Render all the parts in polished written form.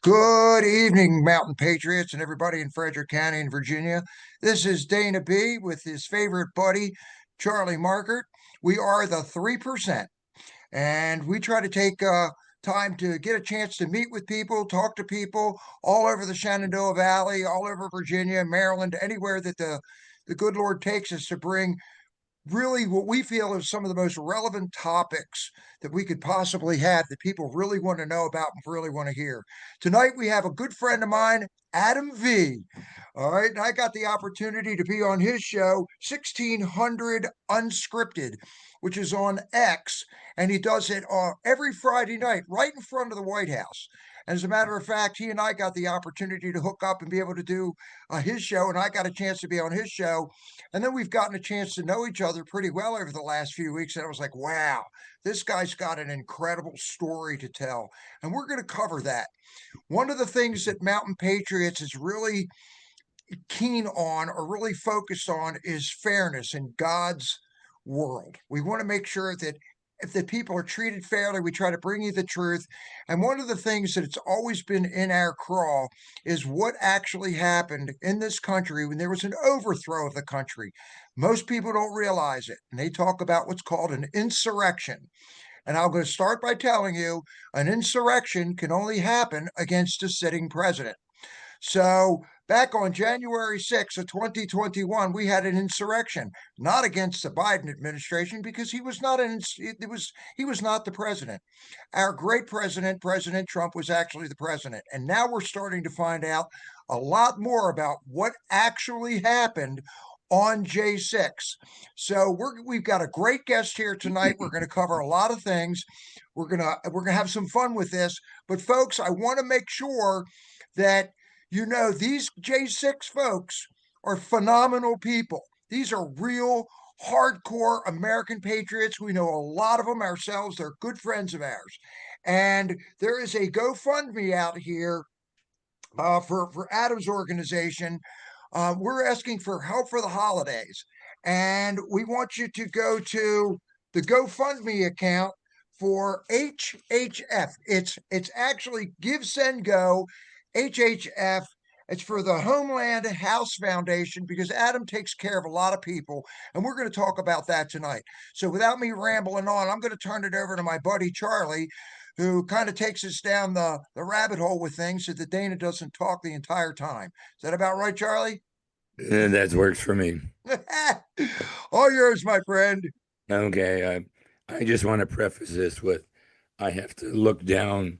Good evening, Mountain Patriots and everybody in Frederick County in Virginia. This is Dana B with his favorite buddy, Charlie Markert. We are the 3%, and we try to take time to get a chance to meet with people, talk to people all over the Shenandoah Valley, all over Virginia, Maryland, anywhere that the good Lord takes us to bring really what we feel is some of the most relevant topics that we could possibly have that people really want to know about and really want to hear. Tonight, we have a good friend of mine, Adam V. All right. And I got the opportunity to be on his show, 1600 Unscripted, which is on X. And he does it every Friday night right in front of the White House. And as a matter of fact, he and I got the opportunity to hook up and be able to do his show. And I got a chance to be on his show. And then we've gotten a chance to know each other pretty well over the last few weeks. And I was like, wow, this guy's got an incredible story to tell. And we're going to cover that. One of the things that Mountain Patriots is really keen on or really focused on is fairness in God's world. We want to make sure that if the people are treated fairly, we try to bring you the truth. And one of the things that it's always been in our crawl is what actually happened in this country when there was an overthrow of the country. Most people don't realize it, and they talk about what's called an insurrection. And I'm going to start by telling you an insurrection can only happen against a sitting president. So back on January 6th of 2021, we had an insurrection, not against the Biden administration because he was not the president. Our great president, President Trump, was actually the president. And now we're starting to find out a lot more about what actually happened on J6. So we've got a great guest here tonight. We're going to cover a lot of things. We're going to have some fun with this. But folks, I want to make sure that these J6 folks are phenomenal people. These are real hardcore American patriots. We know a lot of them ourselves. They're good friends of ours. And there is a GoFundMe out here for Adam's organization. We're asking for help for the holidays. And we want you to go to the GoFundMe account for HHF. It's actually Give Send Go HHF. It's for the Homeland House Foundation because Adam takes care of a lot of people, and we're going to talk about that tonight. So without me rambling on, I'm going to turn it over to my buddy Charlie, who kind of takes us down the rabbit hole with things so that Dana doesn't talk the entire time. Is that about right, Charlie? That works for me. All yours, my friend. Okay, I just want to preface this with I have to look down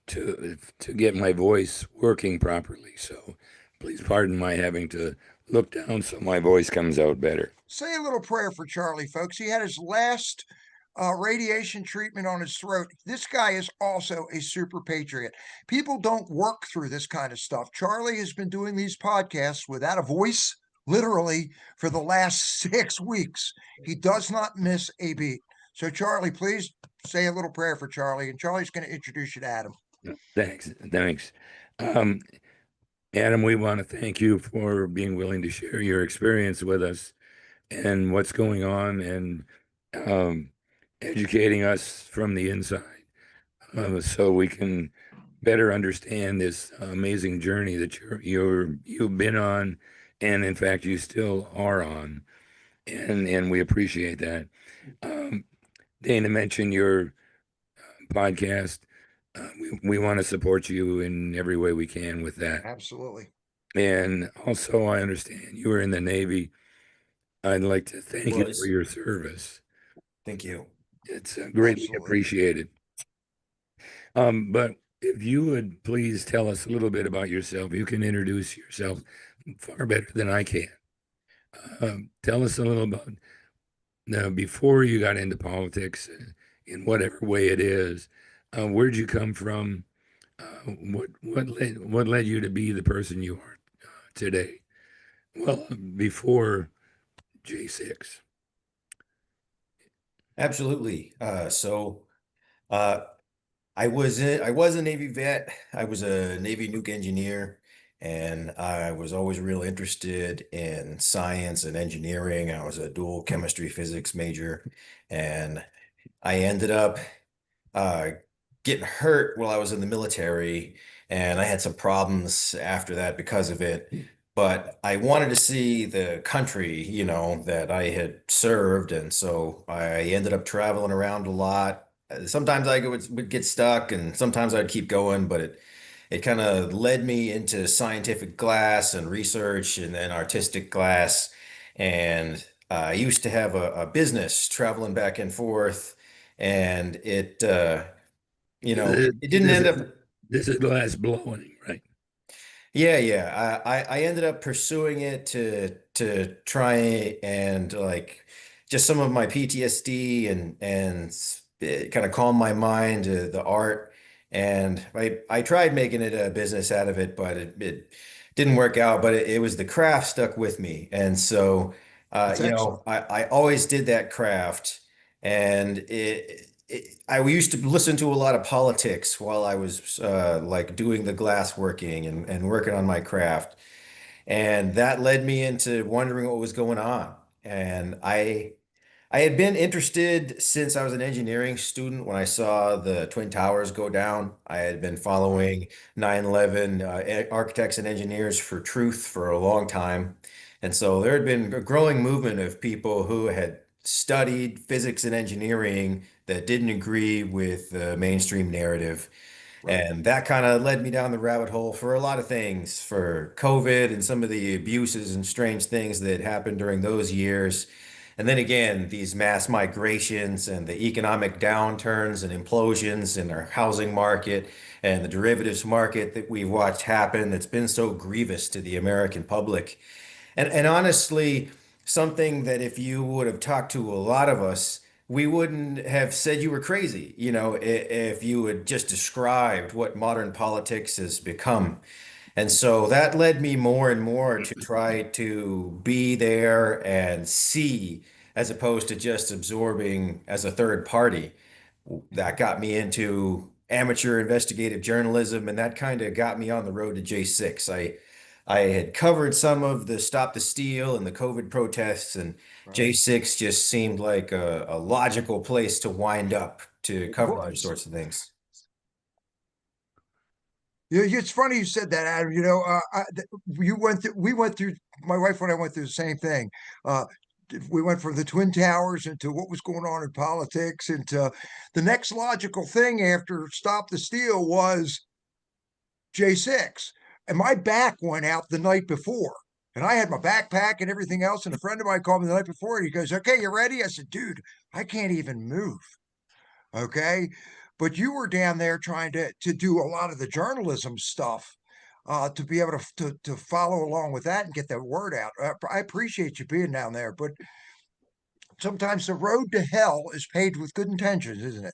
to get my voice working properly. So please pardon my having to look down so my voice comes out better. Say a little prayer for Charlie, folks. He had his last radiation treatment on his throat. This guy is also a super patriot. People don't work through this kind of stuff. Charlie has been doing these podcasts without a voice, literally, for the last 6 weeks. He does not miss a beat. So, Charlie, please say a little prayer for Charlie, and Charlie's going to introduce you to Adam. Thanks. Adam, we want to thank you for being willing to share your experience with us and what's going on and educating us from the inside so we can better understand this amazing journey that you've been on, and in fact you still are on, and we appreciate that. Dana mentioned your podcast. We want to support you in every way we can with that. Absolutely. And also, I understand you were in the Navy. I'd like to thank you for your service. Thank you. It's greatly Absolutely. appreciated. But if you would please tell us a little bit about yourself. You can introduce yourself far better than I can. Tell us a little about now before you got into politics, in whatever way it is. Where'd you come from? What led you to be the person you are today? Well, before J6. Absolutely. I was a Navy vet. I was a Navy nuke engineer, and I was always real interested in science and engineering. I was a dual chemistry physics major, and I ended up getting hurt while I was in the military, and I had some problems after that because of it. But I wanted to see the country, that I had served, and so I ended up traveling around a lot. Sometimes would get stuck, and sometimes I'd keep going, but it kind of led me into scientific glass and research and then artistic glass. And I used to have a business traveling back and forth, and it didn't This end is up. this is glass blowing, right? Yeah, yeah. I ended up pursuing it to try and like just some of my PTSD and kind of calm my mind to the art. And I tried making it a business out of it, but it didn't work out. But it was the craft stuck with me. And so That's excellent. I always did that craft. And I used to listen to a lot of politics while I was like doing the glass working and working on my craft. And that led me into wondering what was going on. And I had been interested since I was an engineering student when I saw the Twin Towers go down. I had been Right. following 9/11 architects and engineers for truth for a long time. And so there had been a growing movement of people who had studied physics and engineering that didn't agree with the mainstream narrative. Right. And that kind of led me down the rabbit hole for a lot of things, for COVID and some of the abuses and strange things that happened during those years. And then again, these mass migrations and the economic downturns and implosions in our housing market and the derivatives market that we've watched happen that's been so grievous to the American public. And honestly, something that if you would have talked to a lot of us, we wouldn't have said you were crazy, if you had just described what modern politics has become. And so that led me more and more to try to be there and see, as opposed to just absorbing as a third party. That got me into amateur investigative journalism, and that kind of got me on the road to J6. I had covered some of the Stop the Steal and the COVID protests, and Right. J6 just seemed like a logical place to wind up to It cover those was. sorts of things. Yeah, it's funny you said that, Adam. You went through, we went through, my wife and I went through the same thing. Uh, we went from the Twin Towers into what was going on in politics, into the next logical thing after Stop the Steal was J6. And my back went out the night before. And I had my backpack and everything else. And a friend of mine called me the night before and he goes, "Okay, you ready?" I said, "Dude, I can't even move." Okay. But you were down there trying to do a lot of the journalism stuff, to be able to follow along with that and get the word out. I appreciate you being down there, but sometimes the road to hell is paved with good intentions, isn't it?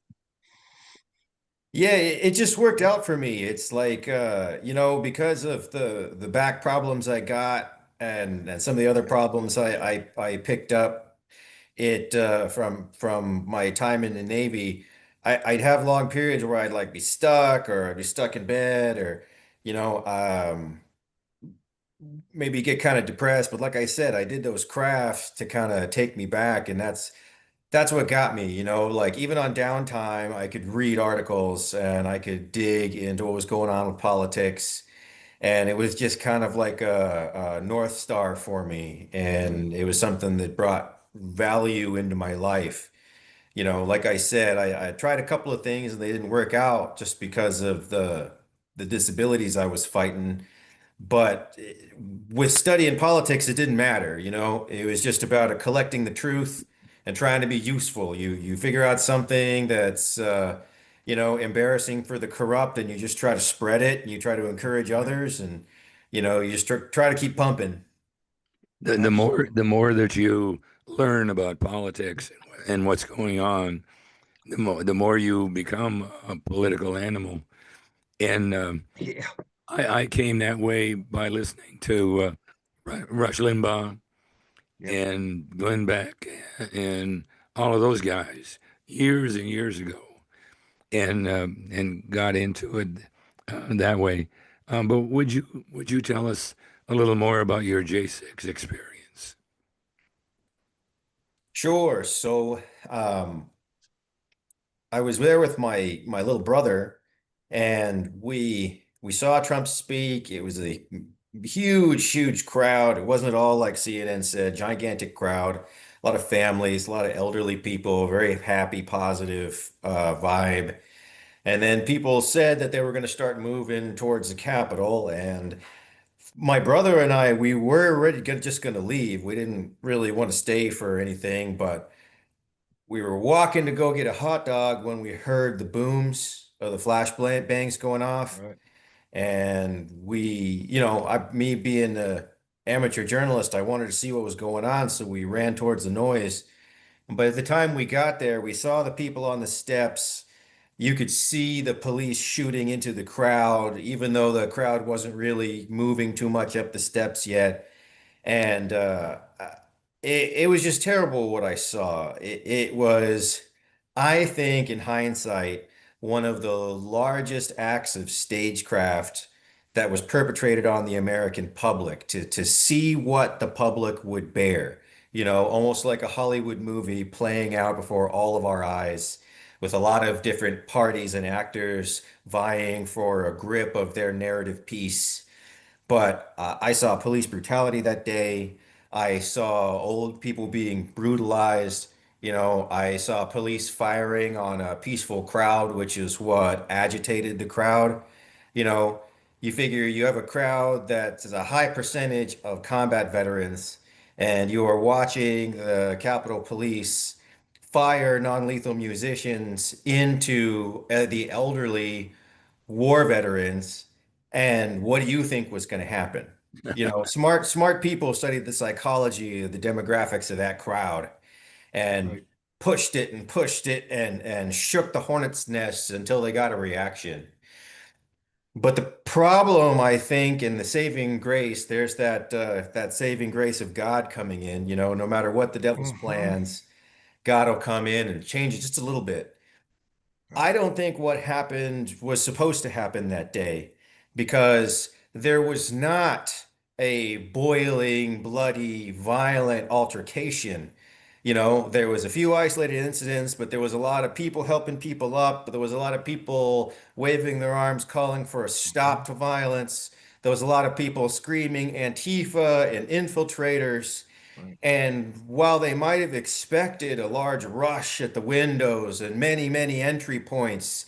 Yeah, it just worked out for me. It's like because of the back problems I got and some of the other problems I picked up it from my time in the Navy, I'd have long periods where I'd like be stuck or I'd be stuck in bed or you know um maybe get kind of depressed. But like I said, I did those crafts to kind of take me back, and that's what got me, like even on downtime, I could read articles and I could dig into what was going on with politics. And it was just kind of like a North Star for me. And it was something that brought value into my life. Like I said, I tried a couple of things and they didn't work out just because of the disabilities I was fighting. But with studying politics, it didn't matter, It was just about collecting the truth and trying to be useful. You figure out something that's embarrassing for the corrupt, and you just try to spread it, and you try to encourage others, and you just try to keep pumping. Absolutely. The more that you learn about politics and what's going on, the more you become a political animal. And Yeah. I came that way by listening to Rush Limbaugh Yep. and Glenn Beck and all of those guys years and years ago, and got into it that way. But would you tell us a little more about your J6 experience? Sure. So, um, I was there with my little brother, and we we saw Trump speak. It was a huge, huge crowd. It wasn't at all like CNN said, gigantic crowd, a lot of families, a lot of elderly people, very happy, positive vibe. And then people said that they were going to start moving towards the Capitol. And my brother and I, we were already just going to leave. We didn't really want to stay for anything, but we were walking to go get a hot dog when we heard the booms of the bangs going off. Right. And me being a amateur journalist, I wanted to see what was going on. So we ran towards the noise. But at the time we got there, we saw the people on the steps. You could see the police shooting into the crowd, even though the crowd wasn't really moving too much up the steps yet. And it was just terrible what I saw. It was, I think, in hindsight, one of the largest acts of stagecraft that was perpetrated on the American public to see what the public would bear. Almost like a Hollywood movie playing out before all of our eyes, with a lot of different parties and actors vying for a grip of their narrative piece. But I saw police brutality that day. I saw old people being brutalized. I saw police firing on a peaceful crowd, which is what agitated the crowd. You know, you figure you have a crowd that's a high percentage of combat veterans, and you are watching the Capitol Police fire non-lethal musicians into the elderly war veterans. And what do you think was going to happen? Smart people studied the psychology of the demographics of that crowd and Right. pushed it and shook the hornet's nest until they got a reaction. But the problem, I think, in the saving grace, there's that saving grace of God coming in. No matter what the devil's Hmm. plans, God will come in and change it just a little bit. I don't think what happened was supposed to happen that day because there was not a boiling, bloody, violent altercation. There was a few isolated incidents, but there was a lot of people helping people up. There was a lot of people waving their arms, calling for a stop to violence. There was a lot of people screaming Antifa and infiltrators. Right. And while they might have expected a large rush at the windows and many, many entry points,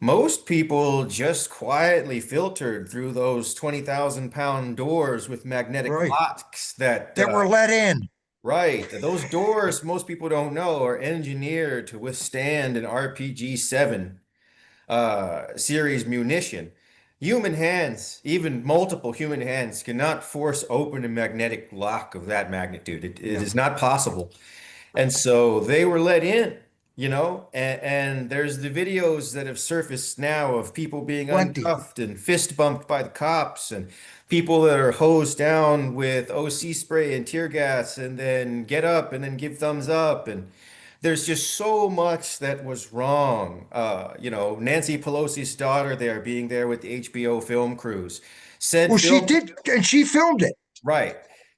most people just quietly filtered through those 20,000-pound doors with magnetic Right. locks That were let in. right. Those doors, most people don't know, are engineered to withstand an RPG-7 series munition. Human hands, even multiple human hands, cannot force open a magnetic lock of that magnitude. It No. is not possible. And so they were let in, and there's the videos that have surfaced now of people being Plenty. uncuffed and fist bumped by the cops and people that are hosed down with OC spray and tear gas and then get up and then give thumbs up. And there's just so much that was wrong. Nancy Pelosi's daughter there being there with the HBO film crews said Well, she film, did, and she filmed it. right.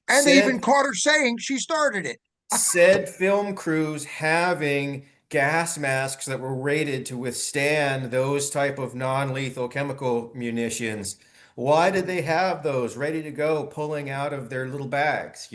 And they even Said caught her saying she started it. said film crews having gas masks that were rated to withstand those type of non-lethal chemical munitions. Why did they have those ready to go pulling out of their little bags,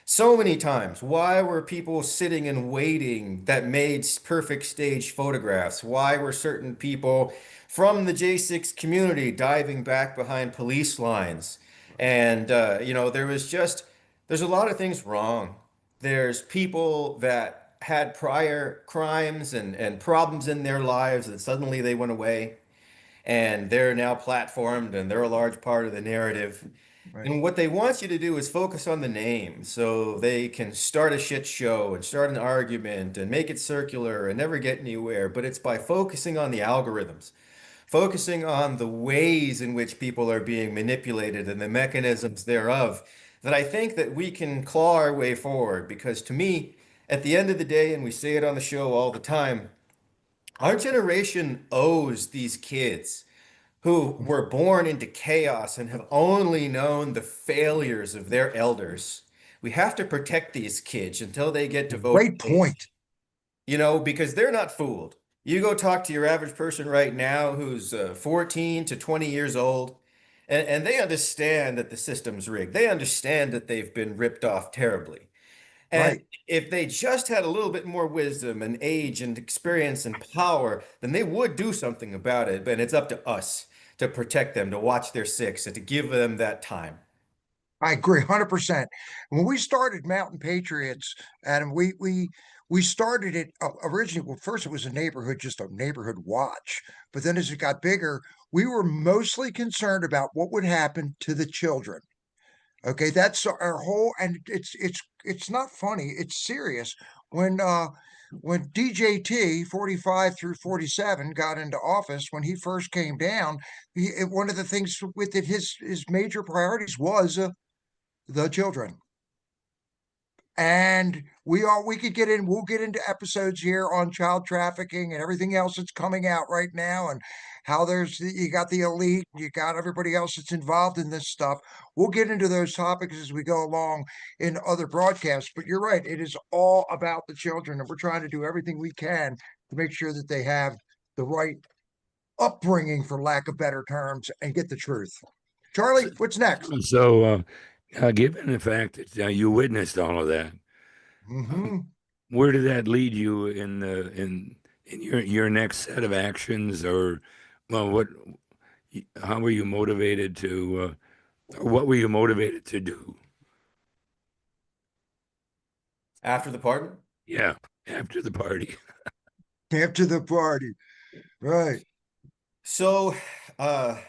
so many times? Why were people sitting and waiting that made perfect stage photographs? Why were certain people from the J6 community diving back behind police lines? And there's a lot of things wrong. There's people that had prior crimes and problems in their lives, and suddenly they went away and they're now platformed and they're a large part of the narrative. Right. And what they want you to do is focus on the name so they can start a shit show and start an argument and make it circular and never get anywhere. But it's by focusing on the algorithms, focusing on the ways in which people are being manipulated and the mechanisms thereof, that I think that we can claw our way forward. Because to me, at the end of the day, and we say it on the show all the time, our generation owes these kids who were born into chaos and have only known the failures of their elders. We have to protect these kids until they get to voting Great age, point. because they're not fooled. You go talk to your average person right now who's 14 to 20 years old, and they understand that the system's rigged. They understand that they've been ripped off terribly. And Right. if they just had a little bit more wisdom and age and experience and power, then they would do something about it. But it's up to us to protect them, to watch their six, and to give them that time. I agree 100%. When we started Mountain Patriots, Adam, we started it originally. Well, first it was a neighborhood, just a neighborhood watch. But then as it got bigger, we were mostly concerned about what would happen to the children. Okay, that's our whole, and it's not funny, it's serious. When DJT 45 through 47 got into office, when he first came down, one of the things with it, his major priorities was the children. And we could get in, we'll get into episodes here on child trafficking and everything else that's coming out right now, and how you got the elite, you got everybody else that's involved in this stuff. We'll get into those topics as we go along in other broadcasts, but you're right, it is all about the children, and we're trying to do everything we can to make sure that they have the right upbringing, for lack of better terms, and get the truth. Charlie, what's next? So, given the fact that you witnessed all of that, Hmm. where did that lead you in your next set of actions, or well, how were you motivated to, or what were you motivated to do? After the pardon? Yeah, after the party. After the party, right? So, uh,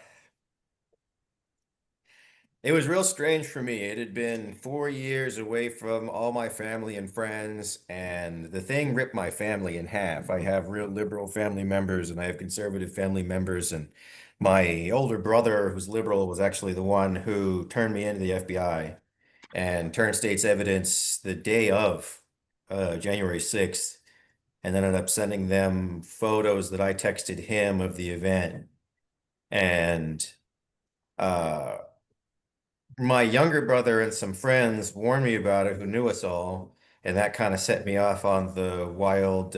it was real strange for me. It had been 4 years away from all my family and friends, and the thing ripped my family in half. I have real liberal family members, and I have conservative family members, and my older brother, who's liberal, was actually the one who turned me into the FBI and turned state's evidence the day of January 6th, and then ended up sending them photos that I texted him of the event. And uh, my younger brother and some friends warned me about it who knew us all, and that kind of set me off on the wild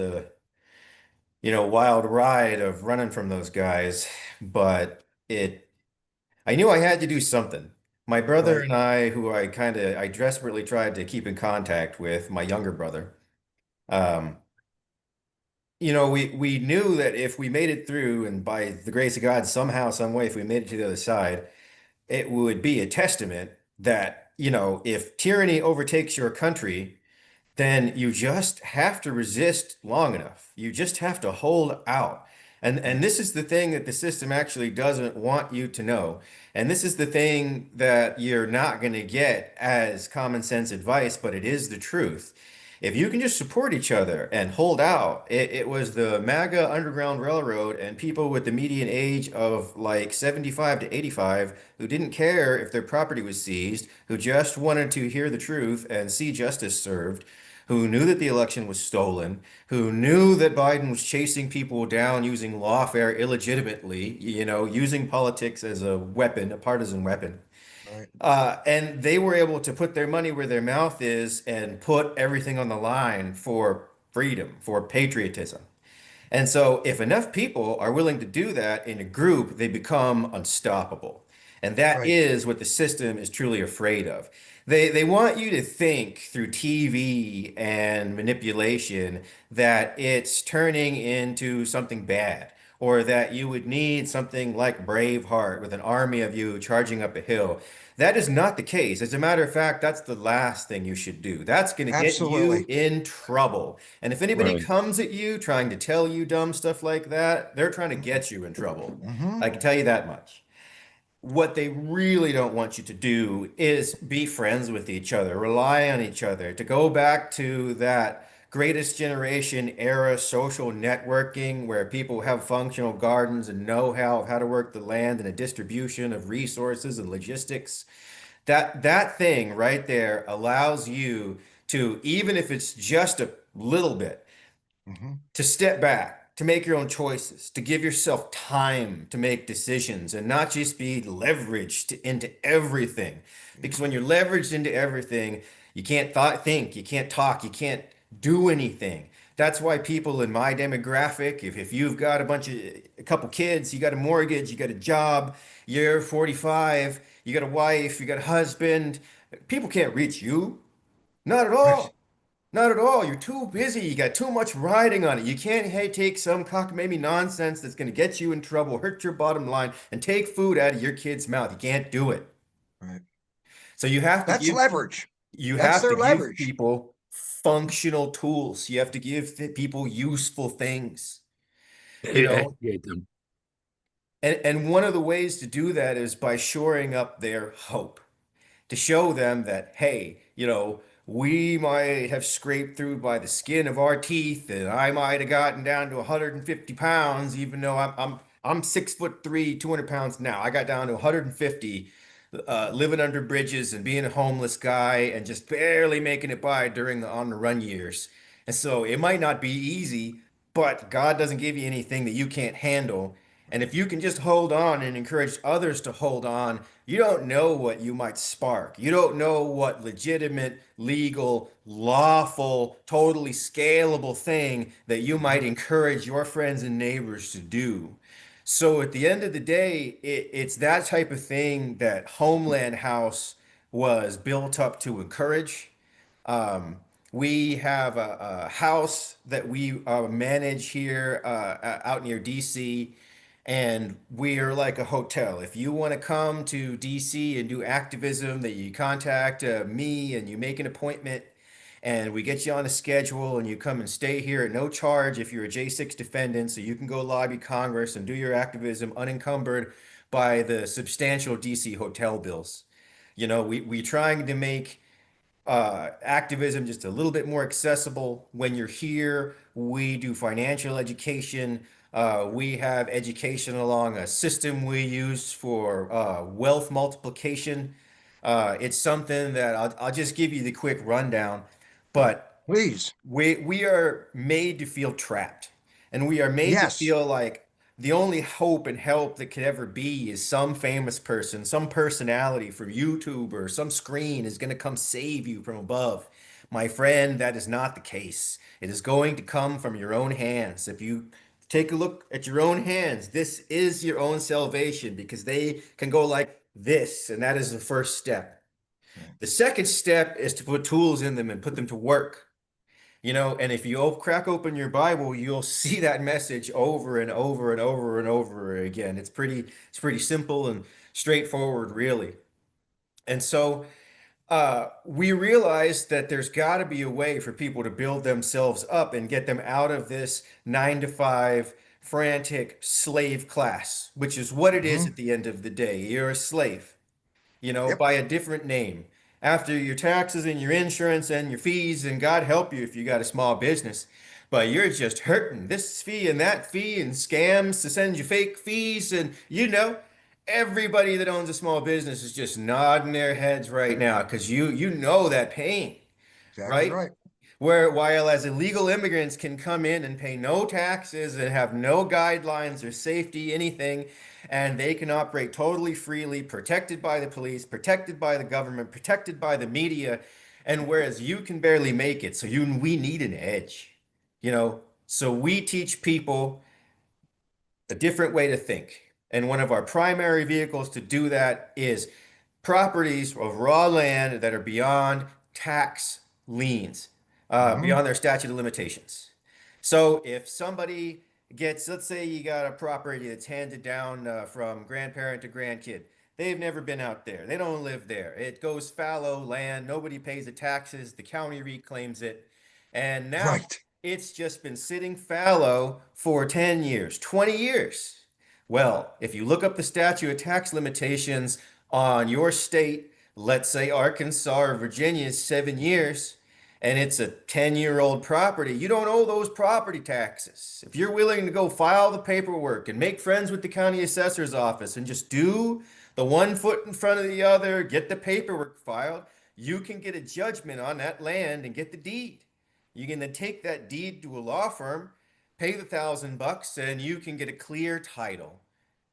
ride of running from those guys. But I knew I had to do something. My brother Right. and I, who I desperately tried to keep in contact with, my younger brother, um, we knew that if we made it through, and by the grace of God, somehow, some way, if we made it to the other side, it would be a testament that, if tyranny overtakes your country, then you just have to resist long enough. You just have to hold out. And this is the thing that the system actually doesn't want you to know. And this is the thing that you're not going to get as common sense advice, but it is the truth. If you can just support each other and hold out, it was the MAGA Underground Railroad and people with the median age of like 75 to 85 who didn't care if their property was seized, who just wanted to hear the truth and see justice served, who knew that the election was stolen, who knew that Biden was chasing people down using lawfare illegitimately, using politics as a weapon, a partisan weapon. Right. And they were able to put their money where their mouth is and put everything on the line for freedom, for patriotism. And so, if enough people are willing to do that in a group, they become unstoppable. And that Right. is what the system is truly afraid of. They want you to think through TV and manipulation that it's turning into something bad, or that you would need something like Braveheart with an army of you charging up a hill. That is not the case. As a matter of fact, that's the last thing you should do. That's going to get you Absolutely. in trouble. And if anybody Right. comes at you trying to tell you dumb stuff like that, they're trying to get you in trouble. Mm-hmm. I can tell you that much. What they really don't want you to do is be friends with each other, rely on each other, to go back to that greatest generation era social networking where people have functional gardens and know-how of how to work the land and a distribution of resources and logistics. That thing right there allows you to, even if it's just a little bit, Mm-hmm. to step back, to make your own choices, to give yourself time to make decisions and not just be leveraged into everything. Because when you're leveraged into everything, you can't think, you can't talk, you can't do anything. That's why people in my demographic, if you've got a couple kids, you got a mortgage, you got a job, you're 45, you got a wife, you got a husband, people can't reach you. Not at Right. all. Not at all. You're too busy. You got too much riding on it. You can't, hey, take some cockamamie nonsense that's going to get you in trouble, hurt your bottom line, and take food out of your kid's mouth. You can't do it. Right. So you have to That's give leverage. you That's have to their give leverage. people functional tools. You have to give people useful things, you know. Educate them. And one of the ways to do that is by shoring up their hope, to show them that, hey, we might have scraped through by the skin of our teeth, and I might have gotten down to 150 pounds, even though I'm 6'3", 200 pounds now. I got down to 150, living under bridges and being a homeless guy and just barely making it by during the on the run years. And so it might not be easy, but God doesn't give you anything that you can't handle. And if you can just hold on and encourage others to hold on, you don't know what you might spark. You don't know what legitimate, legal, lawful, totally scalable thing that you might encourage your friends and neighbors to do. So at the end of the day, it's that type of thing that Homeland House was built up to encourage. Um, we have a house that we manage here out near DC, and we are like a hotel. If you want to come to DC and do activism, that you contact me and you make an appointment, and we get you on a schedule, and you come and stay here at no charge if you're a J6 defendant, so you can go lobby Congress and do your activism unencumbered by the substantial DC hotel bills. We trying to make activism just a little bit more accessible. When you're here, we do financial education. We have education along a system we use for wealth multiplication. It's something that I'll just give you the quick rundown, but Please. we are made to feel trapped, and we are made to Yes. feel like the only hope and help that could ever be is some famous person, some personality from YouTube or some screen is going to come save you from above. My friend, that is not the case. It is going to come from your own hands. If you take a look at your own hands, this is your own salvation, because they can go like this, and that is the first step. The second step is to put tools in them and put them to work. And if you crack open your Bible, you'll see that message over and over and over and over again. It's pretty simple and straightforward, really. And so we realized that there's got to be a way for people to build themselves up and get them out of this 9 to 5 frantic slave class, which is what it is Hmm. at the end of the day. You're a slave, Yep. by a different name. After your taxes and your insurance and your fees, and God help you if you got a small business, but you're just hurting this fee and that fee and scams to send you fake fees. And everybody that owns a small business is just nodding their heads right now, because you know that pain, Exactly right? right. Where while as illegal immigrants can come in and pay no taxes and have no guidelines or safety, anything, and they can operate totally freely, protected by the police, protected by the government, protected by the media, and whereas you can barely make it, so we need an edge, So we teach people a different way to think. And one of our primary vehicles to do that is properties of raw land that are beyond tax liens, Hmm. beyond their statute of limitations. So if somebody gets, let's say you got a property that's handed down from grandparent to grandkid. They've never been out there. They don't live there. It goes fallow land. Nobody pays the taxes. The county reclaims it. And now Right. it's just been sitting fallow for 10 years, 20 years. Well, if you look up the statute of tax limitations on your state, let's say Arkansas or Virginia is 7 years, and it's a 10-year-old property, you don't owe those property taxes. If you're willing to go file the paperwork and make friends with the county assessor's office and just do the one foot in front of the other, get the paperwork filed, you can get a judgment on that land and get the deed. You can then take that deed to a law firm, pay the $1,000, and you can get a clear title,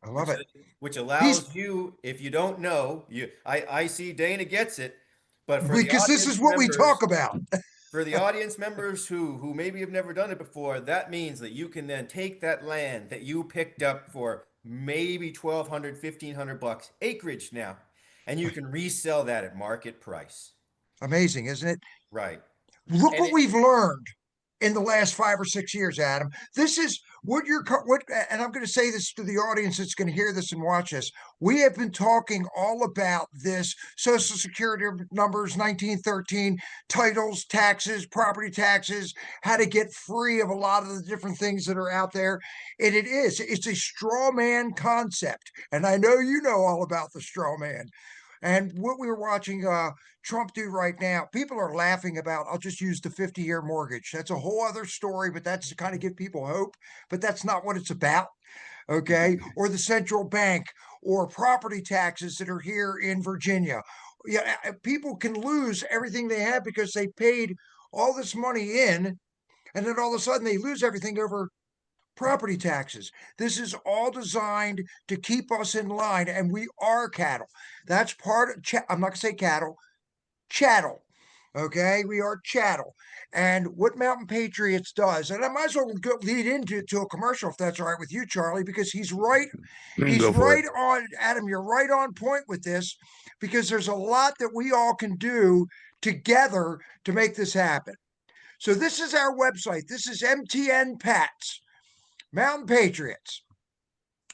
I love which it. which He's allows you, if you don't know, I see Dana gets it, but for the because this is audience what we talk members, about. For the audience members who maybe have never done it before, that means that you can then take that land that you picked up for maybe 1,200, 1,500 bucks acreage now, and you can resell that at market price. Amazing, isn't it? Right. Look And what we've learned in the last 5 or 6 years, Adam. This is what and I'm going to say this to the audience that's going to hear this and watch this. We have been talking all about this Social Security numbers, 1913, titles, taxes, property taxes, how to get free of a lot of the different things that are out there. And it's a straw man concept. And I know you know all about the straw man. And what we were watching Trump do right now, people are laughing about, I'll just use the 50-year mortgage. That's a whole other story, but that's to kind of give people hope. But that's not what it's about. Okay. Or the central bank or property taxes that are here in Virginia. Yeah, people can lose everything they have because they paid all this money in, and then all of a sudden they lose everything over property taxes. This is all designed to keep us in line, and we are cattle. That's part of, I'm not going to say cattle, chattel. Okay, we are chattel. And what Mountain Patriots does, and I might as well lead into a commercial if that's all right with you, Charlie, because he's right. He's Go for right it. on, Adam. You're right on point with this, because there's a lot that we all can do together to make this happen. So this is our website. This is MTN Pats. Mountain Patriots.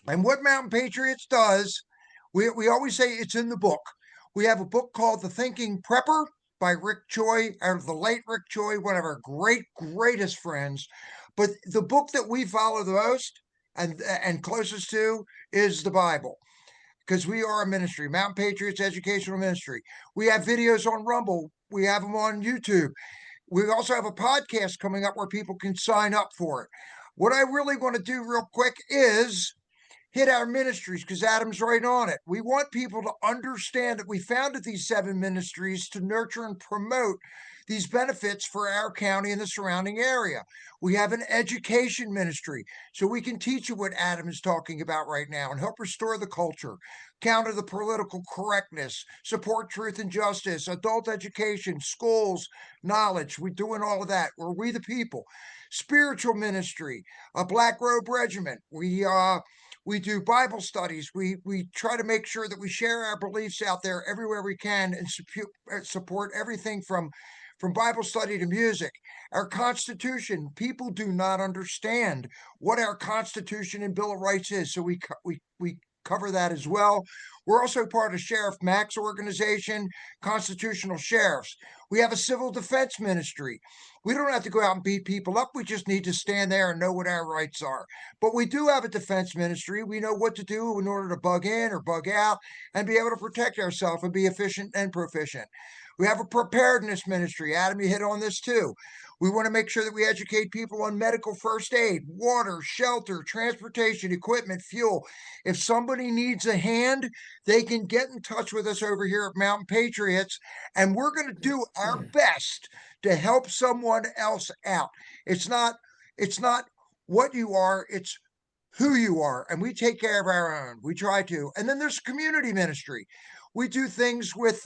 And what Mountain Patriots does, we always say it's in the book. We have a book called The Thinking Prepper by Rick Choi, or the late Rick Choi, one of our greatest friends. But the book that we follow the most and closest to is the Bible, because we are a ministry, Mountain Patriots Educational Ministry. We have videos on Rumble. We have them on YouTube. We also have a podcast coming up where people can sign up for it. What I really want to do real quick is hit our ministries, because Adam's right on it. We want people to understand that we founded these 7 ministries to nurture and promote these benefits for our county and the surrounding area. We have an education ministry, so we can teach you what Adam is talking about right now and help restore the culture, counter the political correctness, support truth and justice, adult education, schools, knowledge. We're doing all of that. We're We the People. Spiritual ministry, a Black Robe Regiment. We do Bible studies. We try to make sure that we share our beliefs out there everywhere we can, and support everything from Bible study to music. Our Constitution, people do not understand what our Constitution and Bill of Rights is, so we cover that as well. We're also part of Sheriff Mack's organization, Constitutional Sheriffs. We have a civil defense ministry. We don't have to go out and beat people up. We just need to stand there and know what our rights are. But we do have a defense ministry. We know what to do in order to bug in or bug out and be able to protect ourselves and be efficient and proficient. We have a preparedness ministry. Adam, you hit on this too. We want to make sure that we educate people on medical first aid, water, shelter, transportation, equipment, fuel. If somebody needs a hand, they can get in touch with us over here at Mountain Patriots, and we're going to do our best to help someone else out. It's not what you are, it's who you are, and we take care of our own. We try to. And then there's community ministry. We do things with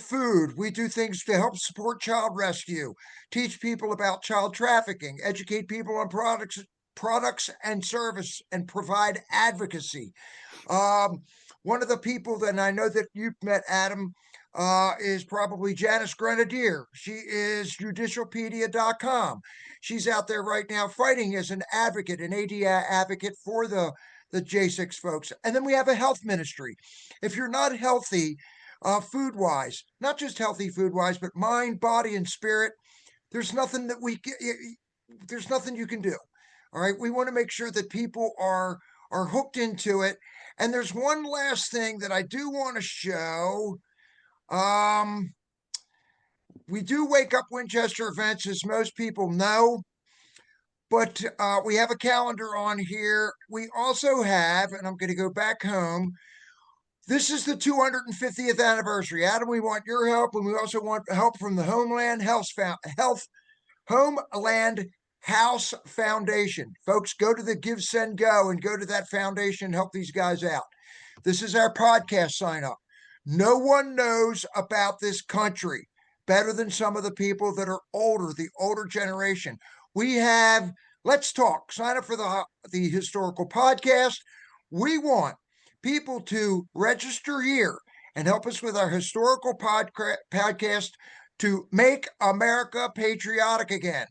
food. We do things to help support child rescue, teach people about child trafficking, educate people on products and service, and provide advocacy. One of the people that I know that you've met, Adam, is probably Janice Grenadier. She is judicialpedia.com. She's out there right now fighting as an advocate, an AD advocate for the J6 folks. And then we have a health ministry. If you're not healthy, food wise, not just healthy food wise, but mind, body, and spirit, there's nothing there's nothing you can do. All right. We want to make sure that people are hooked into it. And there's one last thing that I do want to show. We do Wake Up Winchester events, as most people know, but we have a calendar on here. We also have, and I'm going to go back home, this is the 250th anniversary. Adam, we want your help, and we also want help from the Homeland Homeland House Foundation. Folks, go to the Give, Send, Go, and go to that foundation and help these guys out. This is our podcast sign up. No one knows about this country better than some of the people that are older, the older generation. We have, let's talk, sign up for the historical podcast. We want people to register here and help us with our historical podcast to make America patriotic again.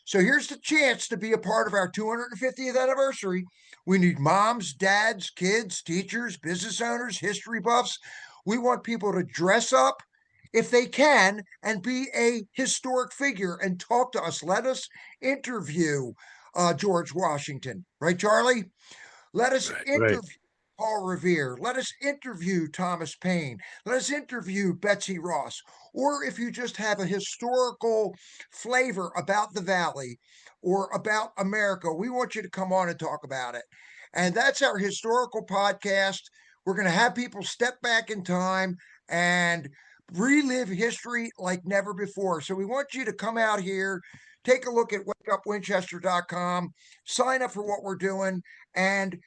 So here's the chance to be a part of our 250th anniversary. We need moms, dads, kids, teachers, business owners, history buffs. We want people to dress up if they can and be a historic figure and talk to us. Let us interview George Washington. Right, Charlie? Let us Right. interview Paul Revere. Let us interview Thomas Paine. Let us interview Betsy Ross. Or if you just have a historical flavor about the Valley or about America, we want you to come on and talk about it. And that's our historical podcast. We're going to have people step back in time and relive history like never before. So we want you to come out here, take a look at wakeupwinchester.com, sign up for what we're doing, and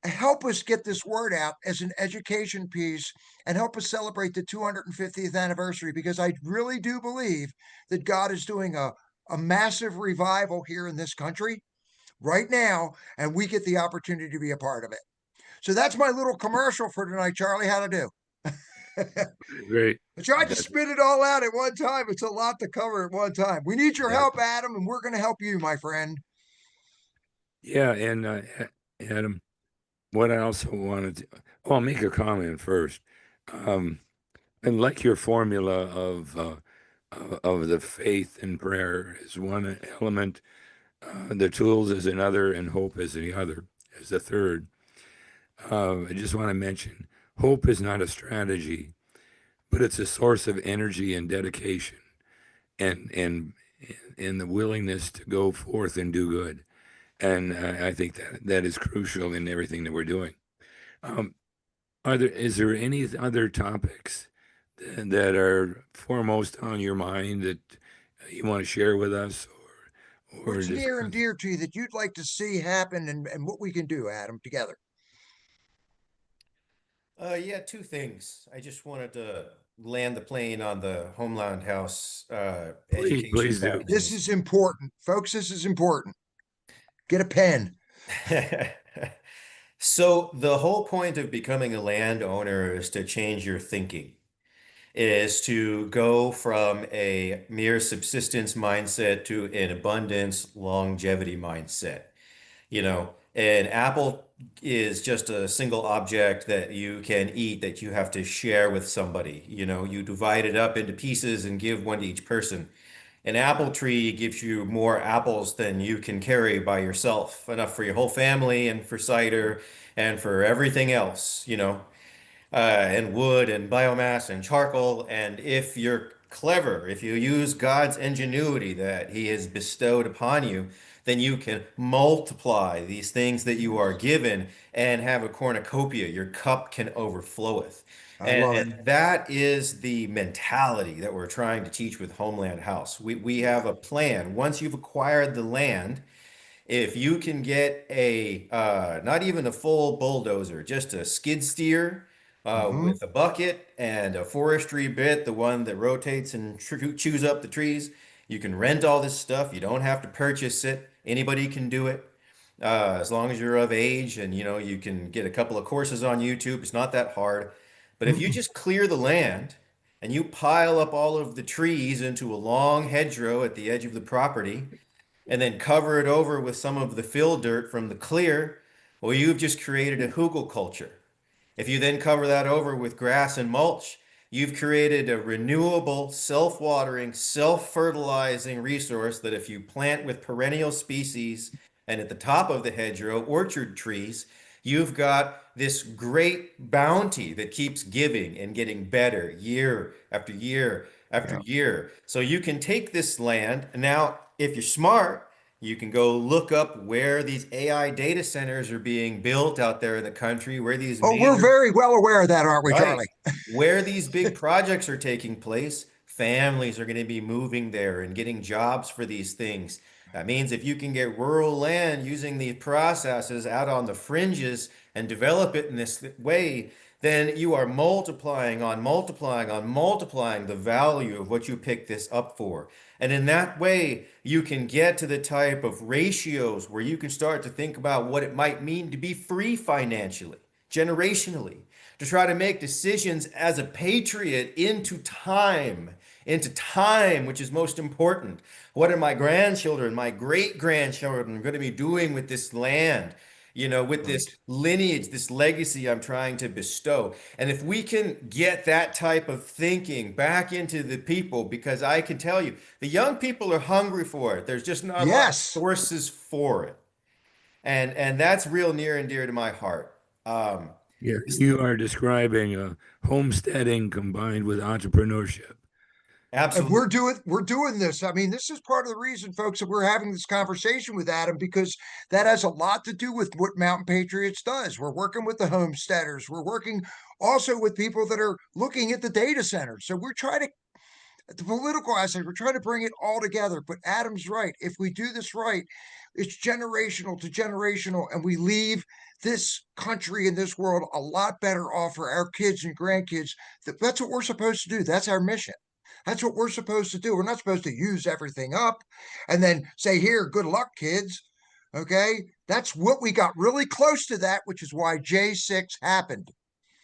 help us get this word out as an education piece and help us celebrate the 250th anniversary, because I really do believe that God is doing a massive revival here in this country right now, and we get the opportunity to be a part of it. So that's my little commercial for tonight, Charlie. How to do? Great. I tried to spit it all out at one time. It's a lot to cover at one time. We need your help, Adam, and we're going to help you, my friend. Yeah, and Adam, what I also wanted to, I'll make a comment first. I like your formula of the faith and prayer as one element, the tools as another, and hope as the other, as the third. I just want to mention, hope is not a strategy, but it's a source of energy and dedication, and the willingness to go forth and do good. And I think that is crucial in everything that we're doing. Is there any other topics that are foremost on your mind that you want to share with us, or What's near and discuss? dear to you that you'd like to see happen, and what we can do, Adam, together? Yeah, two things. I just wanted to land the plane on the Homeland House education Please do. This packages. is important, folks. This is important. Get a pen. So the whole point of becoming a landowner is to change your thinking, is to go from a mere subsistence mindset to an abundance longevity mindset. An apple is just a single object that you can eat that you have to share with somebody. You divide it up into pieces and give one to each person. An apple tree gives you more apples than you can carry by yourself, enough for your whole family and for cider and for everything else. And wood and biomass and charcoal. And if you're clever, if you use God's ingenuity that He has bestowed upon you, then you can multiply these things that you are given and have a cornucopia. Your cup can overfloweth. I And, love it. and that is the mentality that we're trying to teach with Homeland House. We have a plan. Once you've acquired the land, if you can get not even a full bulldozer, just a skid steer Mm-hmm. with a bucket and a forestry bit, the one that rotates and chews up the trees, you can rent all this stuff. You don't have to purchase it. Anybody can do it. As long as you're of age, and you can get a couple of courses on YouTube. It's not that hard. But if you just clear the land and you pile up all of the trees into a long hedgerow at the edge of the property, and then cover it over with some of the fill dirt from the clear, well, you've just created a hugelkultur. If you then cover that over with grass and mulch, you've created a renewable, self-watering, self-fertilizing resource that if you plant with perennial species and at the top of the hedgerow, orchard trees, you've got this great bounty that keeps giving and getting better year after year after Yeah. year. So you can take this land, and now, if you're smart, you can go look up where these AI data centers are being built out there in the country, where these Oh, we're major, very well aware of that, aren't we, right, Charlie? where these big projects are taking place. Families are going to be moving there and getting jobs for these things. That means if you can get rural land using these processes out on the fringes and develop it in this way, then you are multiplying on multiplying on multiplying the value of what you pick this up for. And in that way, you can get to the type of ratios where you can start to think about what it might mean to be free financially, generationally, to try to make decisions as a patriot into time, which is most important. What are my grandchildren, my great grandchildren going to be doing with this land? With this Right. lineage, this legacy I'm trying to bestow. And if we can get that type of thinking back into the people, because I can tell you, the young people are hungry for it. There's just not a lot of Yes. sources for it. And that's real near and dear to my heart. Yeah, This- you are describing homesteading combined with entrepreneurship. And Absolutely. we're doing this. I mean, this is part of the reason, folks, that we're having this conversation with Adam, because that has a lot to do with what Mountain Patriots does. We're working with the homesteaders. We're working also with people that are looking at the data centers. So we're trying to, the political aspect, we're trying to bring it all together. But Adam's right. If we do this right, it's generational to generational, and we leave this country and this world a lot better off for our kids and grandkids. That's what we're supposed to do. That's our mission. That's what we're supposed to do. We're not supposed to use everything up and then say, here, good luck, kids. Okay. That's what we got really close to that, which is why J6 happened.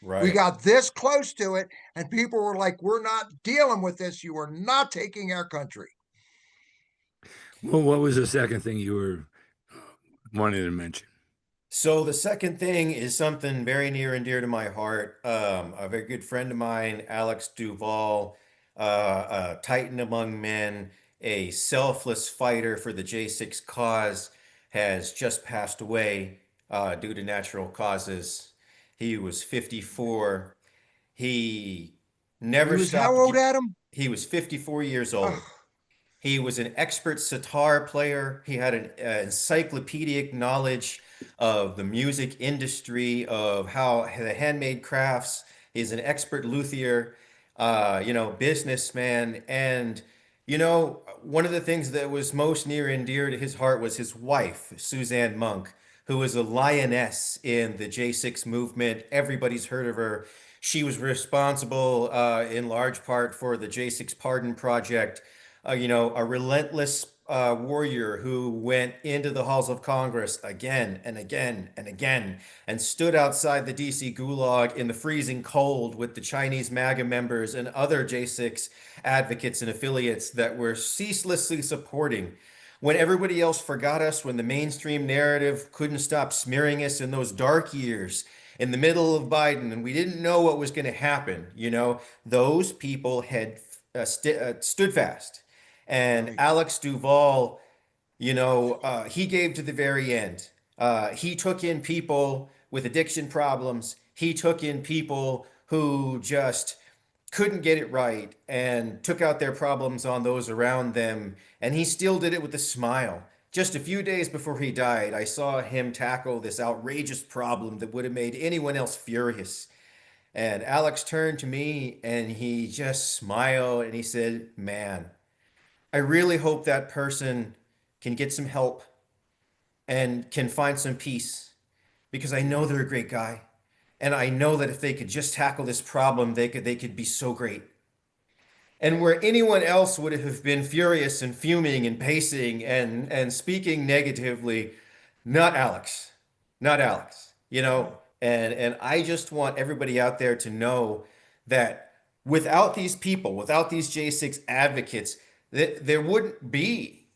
We Right. got this close to it, and people were like, we're not dealing with this. You are not taking our country. Well, what was the second thing you were wanting to mention? So the second thing is something very near to my heart. A very good friend of mine, Alex Duval, a titan among men, a selfless fighter for the J6 cause, has just passed away due to natural causes. He was 54. He He never was how stopped. old, Adam? He was 54 years old. Oh, He was an expert sitar player. He had an encyclopedic knowledge of the music industry, of how the handmade crafts. He's an expert luthier, businessman. And, one of the things that was most near and dear to his heart was his wife, Suzanne Monk, who was a lioness in the J6 movement. Everybody's heard of her. She was responsible in large part for the J6 Pardon Project, a relentless warrior who went into the halls of Congress again and again and again and stood outside the DC gulag in the freezing cold with the Chinese MAGA members and other J6 advocates and affiliates that were ceaselessly supporting. When everybody else forgot us, when the mainstream narrative couldn't stop smearing us in those dark years in the middle of Biden, and we didn't know what was going to happen, those people had stood fast. And right. Alex Duval, he gave to the very end. He took in people with addiction problems. He took in people who just couldn't get it right and took out their problems on those around them. And he still did it with a smile. Just a few days before he died, I saw him tackle this outrageous problem that would have made anyone else furious. And Alex turned to me and he just smiled and he said, "Man, I really hope that person can get some help and can find some peace because I know they're a great guy. And I know that if they could just tackle this problem, they could be so great." And where anyone else would have been furious and fuming and pacing and speaking negatively, not Alex. Not Alex. No. And I just want everybody out there to know that without these people, without these J6 advocates, that there wouldn't be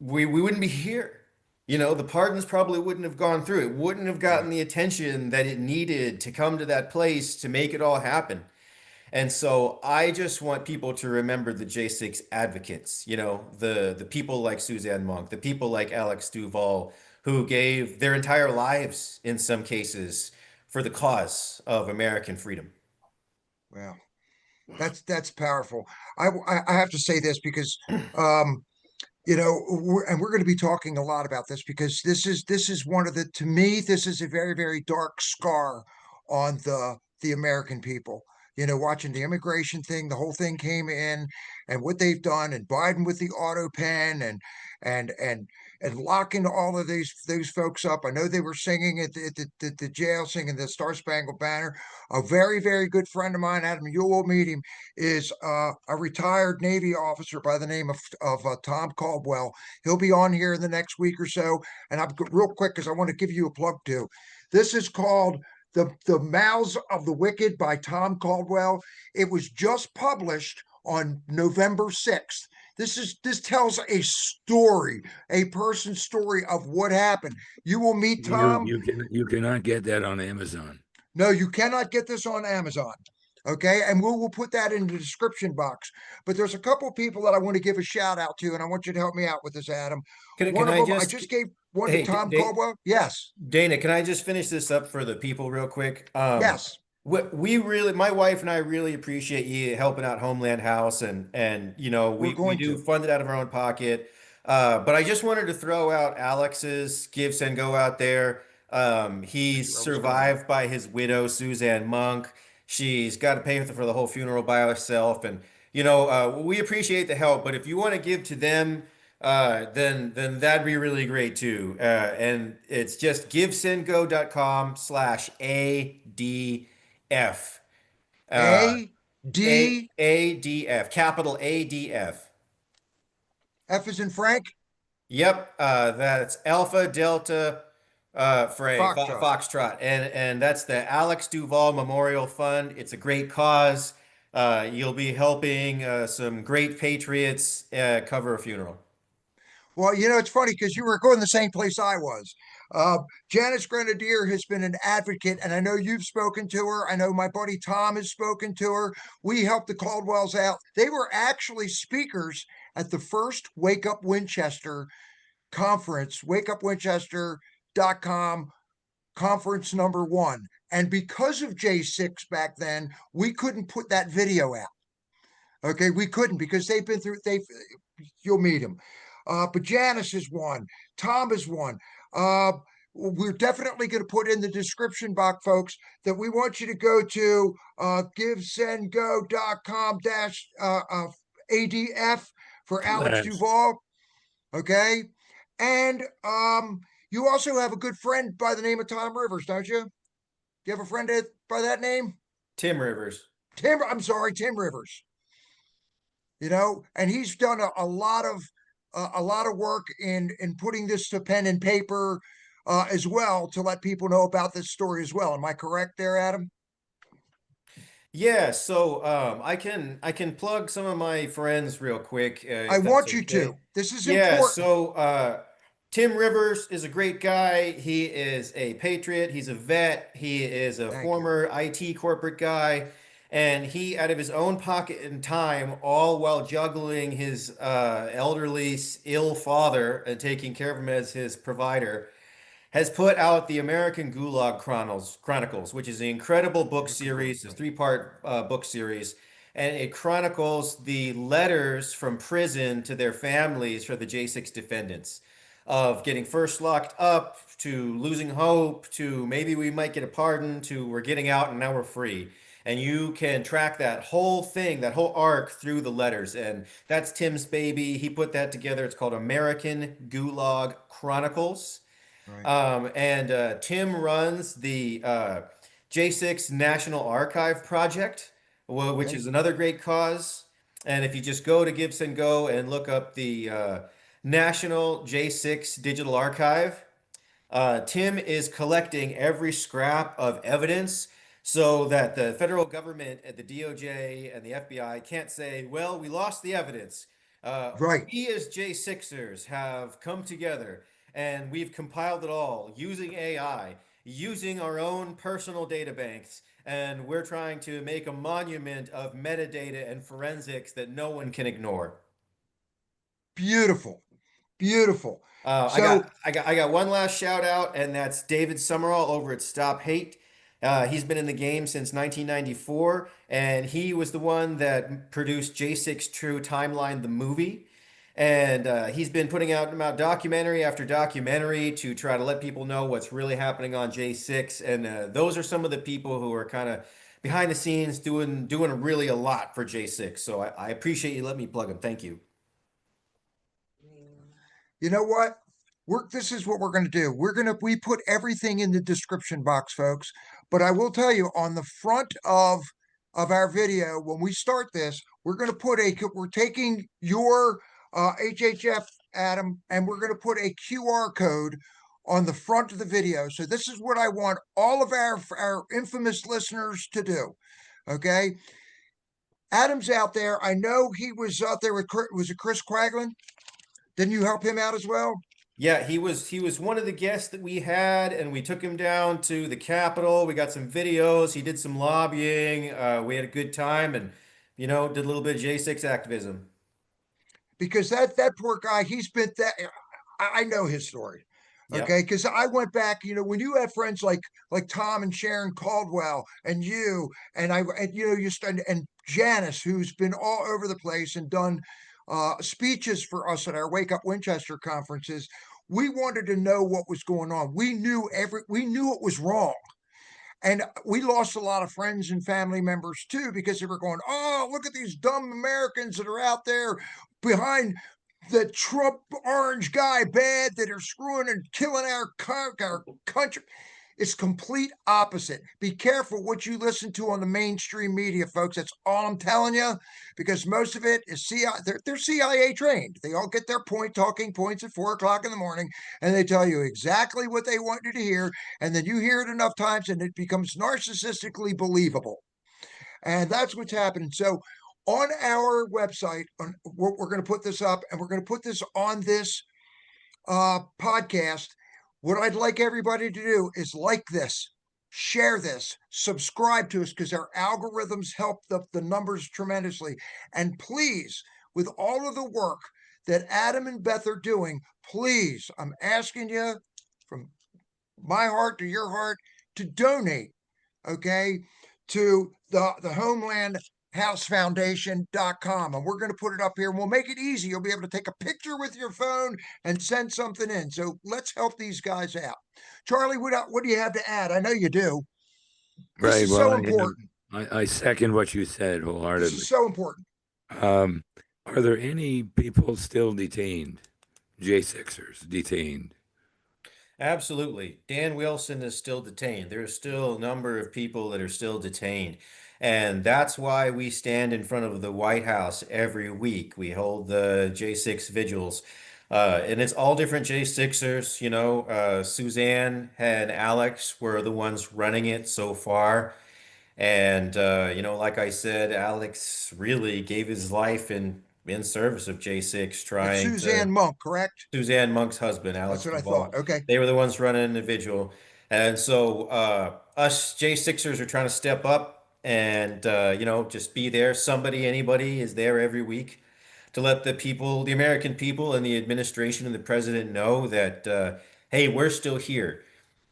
we wouldn't be here. The pardons probably wouldn't have gone through. It wouldn't have gotten Right. the attention that it needed to come to that place to make it all happen. And so I just want people to remember the J6 advocates, the people like Suzanne Monk, the people like Alex Duval, who gave their entire lives in some cases for the cause of American freedom. Well, that's powerful. I have to say this because um and we're going to be talking a lot about this because this is one of the, to me, this is a very, very dark scar on the American people. watching the immigration thing, the whole thing came in and what they've done, and Biden with the auto pen and and and locking all of those folks up. I know they were singing at the jail, singing the Star Spangled Banner. A very, very good friend of mine, Adam, you will meet him, is a retired Navy officer by the name of Tom Caldwell. He'll be on here in the next week or so. And I'm real quick because I want to give you a plug too. This is called the Mouths of the Wicked by Tom Caldwell. It was just published on November 6th. This tells a story, a person's story of what happened. You will meet Tom. You cannot get that on Amazon. No, you cannot get this on Amazon. Okay, and we'll put that in the description box. But there's a couple of people that I want to give a shout out to, and I want you to help me out with this, Adam. One of them, I just gave one to Hey, Tom Caldwell. Yes, Dana, can I just finish this up for the people real quick? yes. We really, my wife and I really appreciate you helping out Homeland House, and We're we going do to. fund it out of our own pocket. But I just wanted to throw out Alex's Give Send Go out there. That's He's where I was going. survived by his widow, Suzanne Monk. She's got to pay for the whole funeral by herself, and we appreciate the help. But if you want to give to them, then that'd be really great too. And it's just givesendgo.com/ADF. Uh, A D ADF, capital ADF. F is in Frank. Yep, that's Alpha Delta Foxtrot. Foxtrot, and that's the Alex Duval Memorial Fund. It's a great cause. You'll be helping some great patriots cover a funeral. Well, it's funny because you were going the same place I was. Janice Grenadier has been an advocate, and I know you've spoken to her. I know my buddy Tom has spoken to her. We helped the Caldwells out. They were actually speakers at the first Wake Up Winchester conference, wakeupwinchester.com conference #1. And because of J6 back then, we couldn't put that video out. Okay, we couldn't because you'll meet him. But Janice is one. Tom is one. We're definitely going to put in the description box, folks, that we want you to go to givesendgo.com dash ADF for Alex Yes. Duval. Okay. And you also have a good friend by the name of Tom Rivers, don't you? Do you have a friend by that name? Tim Rivers. I'm sorry, Tim Rivers. And he's done a lot of work in putting this to pen and paper as well, to let people know about this story as well. Am I correct there, Adam? Yeah, so I can plug some of my friends real quick, I if that's want you to. okay. This is Yeah, important. so Tim Rivers is a great guy. He is a patriot. He's a vet. He is a Thank you. former IT corporate guy, and he, out of his own pocket and time, all while juggling his elderly, ill father and taking care of him as his provider, has put out the American Gulag Chronicles, which is an incredible book series, a three-part book series, and it chronicles the letters from prison to their families for the J6 defendants, of getting first locked up to losing hope to maybe we might get a pardon to we're getting out and now we're free. And you can track that whole thing, that whole arc through the letters. And that's Tim's baby. He put that together. It's called American Gulag Chronicles. Right. And Tim runs the J6 National Archive Project, which Okay. is another great cause. And if you just go to Give Send Go and look up the National J6 Digital Archive, Tim is collecting every scrap of evidence so that the federal government at the DOJ and the FBI can't say, well, we lost the evidence. Right. We as J6ers have come together and we've compiled it all using AI, using our own personal data banks, and we're trying to make a monument of metadata and forensics that no one can ignore. Beautiful. Beautiful. I So got one last shout out, and that's David Summerall over at Stop Hate. He's been in the game since 1994, and he was the one that produced J6 True Timeline, the movie. And he's been putting out documentary after documentary to try to let people know what's really happening on J6. And those are some of the people who are kind of behind the scenes doing really a lot for J6. So I appreciate you letting me plug him. Thank you. You know what? This is what we're going to do. We put everything in the description box, folks. But I will tell you, on the front of our video, when we start this, we're taking your HHF, Adam, and we're going to put a QR code on the front of the video. So this is what I want all of our infamous listeners to do. Okay. Adam's out there. I know he was out there with was it Chris Quaglin? Didn't you help him out as well? Yeah, he was one of the guests that we had, and we took him down to the Capitol. We got some videos. He did some lobbying. We had a good time, and did a little bit of J6 activism. Because that poor guy, he's been that. I know his story. Yep. Okay, because I went back, when you have friends like Tom and Sharon Caldwell and you and you spend and Janice, who's been all over the place and done speeches for us at our Wake Up Winchester conferences. We wanted to know what was going on. We knew it was wrong. And we lost a lot of friends and family members too, because they were going, oh, look at these dumb Americans that are out there behind the Trump orange guy bad that are screwing and killing our country. It's complete opposite. Be careful what you listen to on the mainstream media, folks. That's all I'm telling you, because most of it is CIA. They're CIA trained. They all get their talking points at 4 o'clock in the morning, and they tell you exactly what they want you to hear. And then you hear it enough times, and it becomes narcissistically believable. And that's what's happening. So on our website, we're going to put this up, and we're going to put this on this podcast. What I'd like everybody to do is like this, share this, subscribe to us, because our algorithms help the numbers tremendously. And please, with all of the work that Adam and Beth are doing, please, I'm asking you from my heart to your heart to donate, okay, to the Homeland housefoundation.com, and we're going to put it up here, and we'll make it easy. You'll be able to take a picture with your phone and send something in. So let's help these guys out. Charlie, what do you have to add? I know you do. This Right. is Well, so important. I second what you said This wholeheartedly. is so important. Are there any people still detained? J6ers detained? Absolutely. Dan Wilson is still detained. There's still a number of people that are still detained. And that's why we stand in front of the White House every week. We hold the J6 vigils. And it's all different J6ers. Suzanne and Alex were the ones running it so far. And like I said, Alex really gave his life in service of J6, That's trying to Suzanne Monk, correct? Suzanne Monk's husband, That's Alex what I thought. Duvel. Okay. They were the ones running the vigil. And so us J6ers are trying to step up and just be there. Anybody is there every week to let the people, the American people and the administration and the president know that hey, we're still here.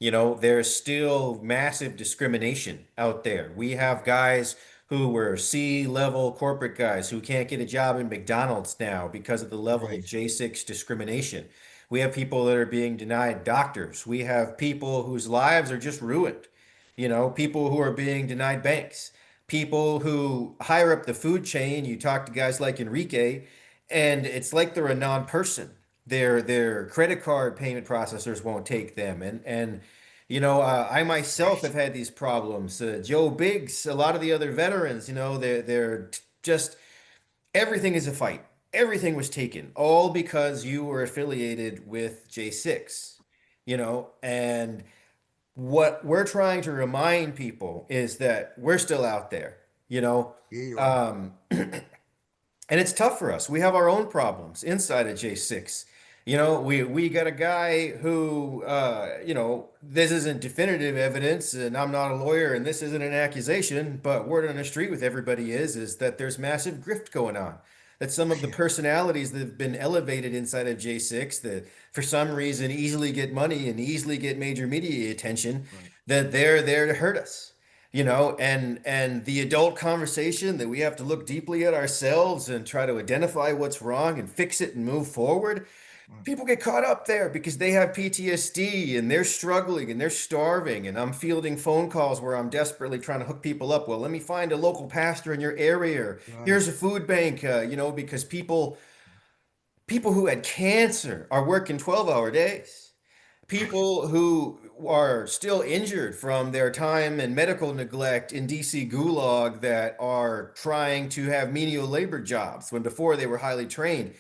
There's still massive discrimination out there. We have guys who were C-level corporate guys who can't get a job in McDonald's now because of the level Right. of J6 discrimination. We have people that are being denied doctors. We have people whose lives are just ruined. People who are being denied banks. People who higher up the food chain. You talk to guys like Enrique, and it's like they're a non-person. Their credit card payment processors won't take them, and I myself have had these problems. Joe Biggs, a lot of the other veterans, they're just everything is a fight. Everything was taken, all because you were affiliated with J6. And what we're trying to remind people is that we're still out there. You know, Yeah, you are. um, and it's tough for us. We have our own problems inside of J6. We got a guy who, this isn't definitive evidence, and I'm not a lawyer, and this isn't an accusation, but word on the street with everybody is that there's massive grift going on. That some of the Yeah. personalities that have been elevated inside of J6 that for some reason easily get money and easily get major media attention, Right. that they're there to hurt us. And the adult conversation that we have to look deeply at ourselves and try to identify what's wrong and fix it and move forward. People get caught up there because they have PTSD and they're struggling and they're starving. And I'm fielding phone calls where I'm desperately trying to hook people up. Well, let me find a local pastor in your area. Right. Here's a food bank, because people who had cancer are working 12-hour days. People who are still injured from their time and medical neglect in DC Gulag that are trying to have menial labor jobs when before they were highly trained.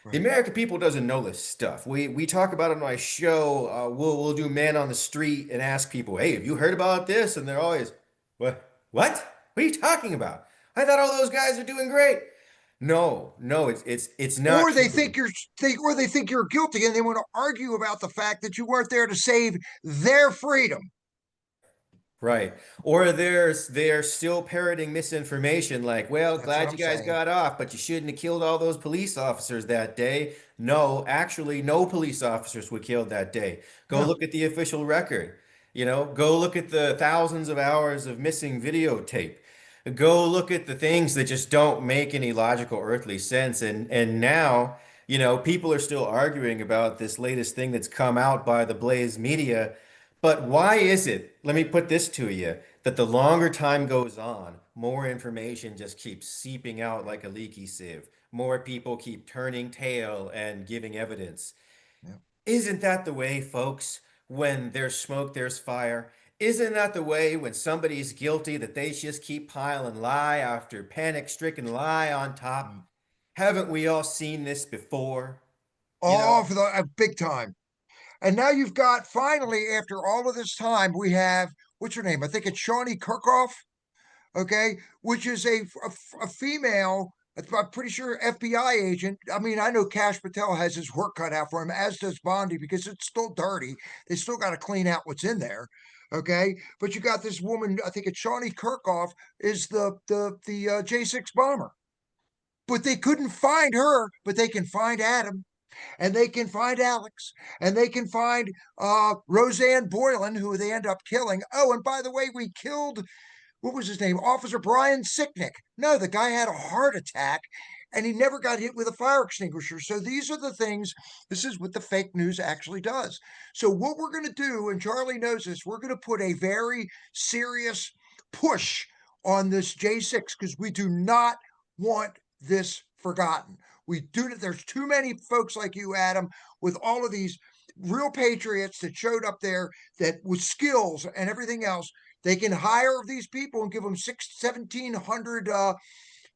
The Right. American people doesn't know this stuff. We talk about it on my show. We'll do man on the street and ask people, "Hey, have you heard about this?" And they're always, "What? What? What are you talking about? I thought all those guys are doing great." No, no, it's not Or true. they think you're guilty, and they want to argue about the fact that you weren't there to save their freedom. Right. Or they're still parroting misinformation like, well, That's what glad I'm you guys saying. got off, but you shouldn't have killed all those police officers that day. No, actually, no police officers were killed that day. Go No. look at the official record. Go look at the thousands of hours of missing videotape. Go look at the things that just don't make any logical earthly sense. And now, people are still arguing about this latest thing that's come out by the Blaze media. But why is it, let me put this to you, that the longer time goes on, more information just keeps seeping out like a leaky sieve? More people keep turning tail and giving evidence. Yeah. Isn't that the way, folks? When there's smoke, there's fire. Isn't that the way when somebody's guilty that they just keep piling lie after panic-stricken lie on Right. top? Haven't we all seen this before? You All know? for the big time. And now you've got finally, after all of this time, we have what's her name? I think it's Shawnee Kirkhoff, okay, which is a female. I'm pretty sure FBI agent. I mean, I know Cash Patel has his work cut out for him, as does Bondi, because it's still dirty. They still got to clean out what's in there, okay. But you got this woman. I think it's Shawnee Kirkhoff is the J6 bomber, but they couldn't find her. But they can find Adam, and they can find Alex, and they can find Roseanne Boylan, who they end up killing. Oh, and by the way, we killed, what was his name? Officer Brian Sicknick. No, the guy had a heart attack and he never got hit with a fire extinguisher. So these are the things, this is what the fake news actually does. So what we're going to do, and Charlie knows this, we're going to put a very serious push on this J6 because we do not want this forgotten. We do. There's too many folks like you, Adam, with all of these real patriots that showed up there that with skills and everything else. They can hire these people and give them 1,700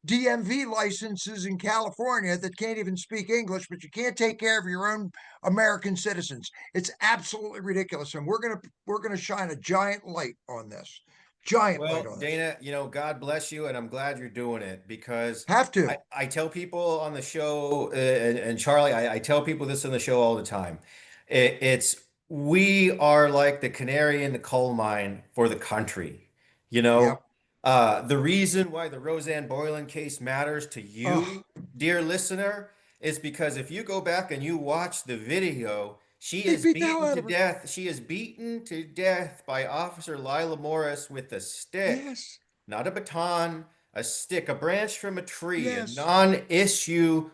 DMV licenses in California that can't even speak English, but you can't take care of your own American citizens. It's absolutely ridiculous, and we're gonna shine a giant light on this. Giant light Well, on this. Dana, God bless you, and I'm glad you're doing it because Have I, to. I tell people on the show, and Charlie, I tell people this on the show all the time. It's we are like the canary in the coal mine for the country. You know, Yep. the reason why the Roseanne Boylan case matters to Oh, you, dear listener, is because if you go back and you watch the video, she they is beat the hell beaten out to of her. death. She is beaten to death by Officer Lila Morris with a stick, Yes. not a baton, a stick, a branch from a tree, a Yes. non-issue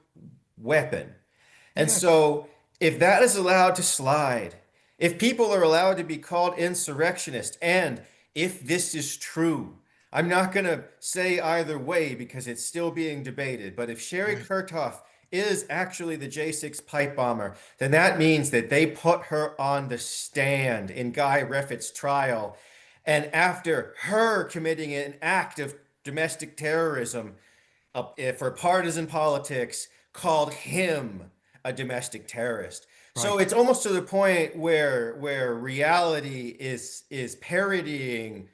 weapon. And Yes. so, if that is allowed to slide, if people are allowed to be called insurrectionists, and if this is true, I'm not going to say either way because it's still being debated, but if Sherry Right. Kurtoff is actually the J6 pipe bomber, then that means that they put her on the stand in Guy Reffitt's trial. And after her committing an act of domestic terrorism, for partisan politics, called him a domestic terrorist. So Right. it's almost to the point where reality is parodying,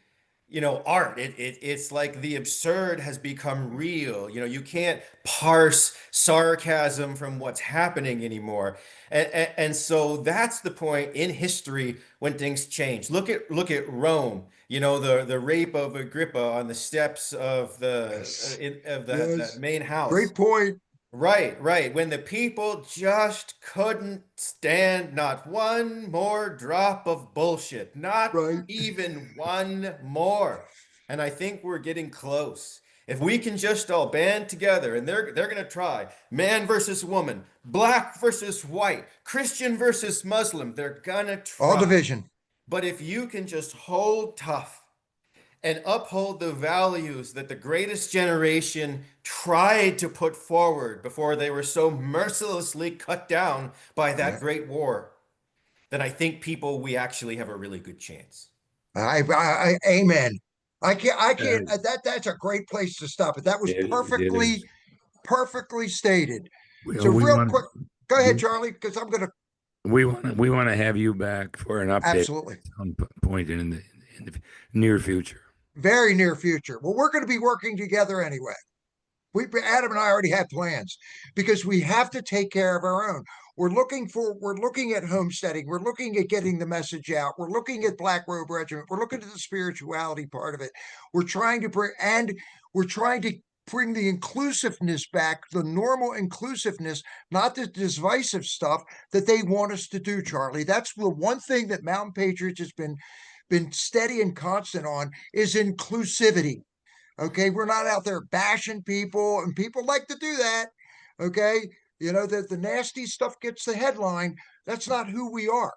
art. It's like the absurd has become real. You can't parse sarcasm from what's happening anymore. And so that's the point in history when things change. Look at Rome. The rape of Agrippa on the steps of the Yes. of the Yes. main house. Great point. Right, right. When the people just couldn't stand not one more drop of bullshit, not Right. even one more. And I think we're getting close. If we can just all band together, and they're going to try man versus woman, black versus white, Christian versus Muslim, they're going to All try. division. But if you can just hold tough and uphold the values that the greatest generation tried to put forward before they were so mercilessly cut down by that Yeah. great war, then I think we actually have a really good chance. Amen. I can't, Uh, that's a great place to stop it. That was it is. perfectly stated. So We real want quick, go ahead, Charlie, because I'm going to, we want to have you back for an update absolutely. at some point in the near future. Very near future. Well, we're going to be working together anyway. Adam and I already have plans because we have to take care of our own. We're looking at homesteading. We're looking at getting the message out. We're looking at Black Robe Regiment. We're looking at the spirituality part of it. We're trying to bring the inclusiveness back, the normal inclusiveness, not the divisive stuff that they want us to do, Charlie. That's the one thing that Mountain Patriots has been steady and constant on is inclusivity. Okay, we're not out there bashing people, and people like to do that. Okay, the nasty stuff gets the headline. That's not who we are.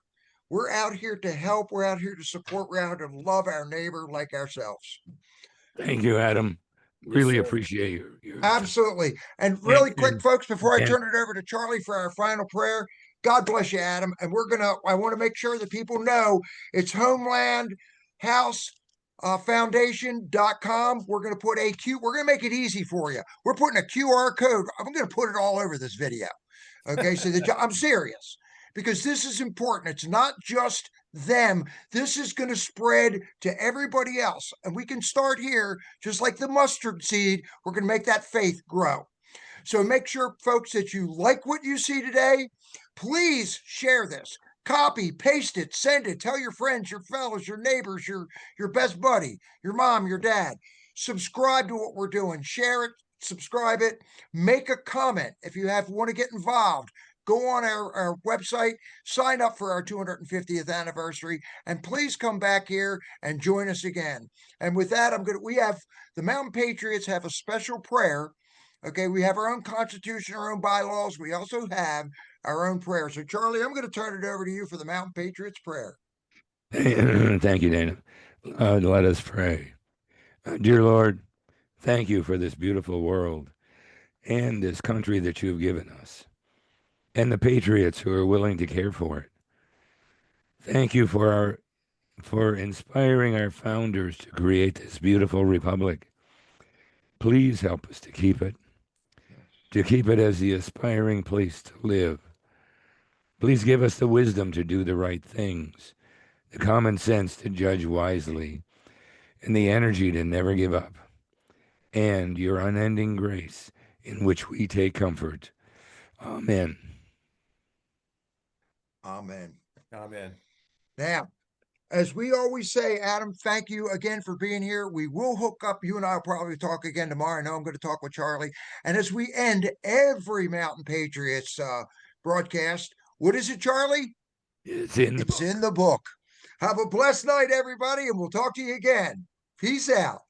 We're out here to help. We're out here to support. We're out to love our neighbor like ourselves. Thank you, Adam. Really sir. appreciate your time. Absolutely. And really quick, And, folks, before I and turn it over to Charlie for our final prayer, God bless you, Adam. And I want to make sure that people know it's Homeland House Foundation.com. We're going to put we're going to make it easy for you. We're putting a QR code. I'm going to put it all over this video. Okay. So I'm serious because this is important. It's not just them. This is going to spread to everybody else. And we can start here, just like the mustard seed. We're going to make that faith grow. So make sure, folks, that you like what you see today. Please share this. Copy, paste it, send it, tell your friends, your fellows, your neighbors, your best buddy, your mom, your dad. Subscribe to what we're doing. Share it, subscribe it, make a comment if you want to get involved. Go on our website, sign up for our 250th anniversary, and please come back here and join us again. And with that, the Mountain Patriots have a special prayer. Okay, we have our own constitution, our own bylaws. We also have our own prayer. So, Charlie, I'm going to turn it over to you for the Mountain Patriots prayer. Thank you, Dana. Let us pray. Dear Lord, thank you for this beautiful world and this country that you've given us, and the patriots who are willing to care for it. Thank you for inspiring our founders to create this beautiful republic. Please help us to keep it as the aspiring place to live. Please give us the wisdom to do the right things, the common sense to judge wisely, and the energy to never give up, and your unending grace in which we take comfort. Amen. Amen. Amen. Now, as we always say, Adam, thank you again for being here. We will hook up. You and I will probably talk again tomorrow. I know I'm going to talk with Charlie. And as we end every Mountain Patriots broadcast, what is it, Charlie? It's in the book. In the book. Have a blessed night, everybody, and we'll talk to you again. Peace out.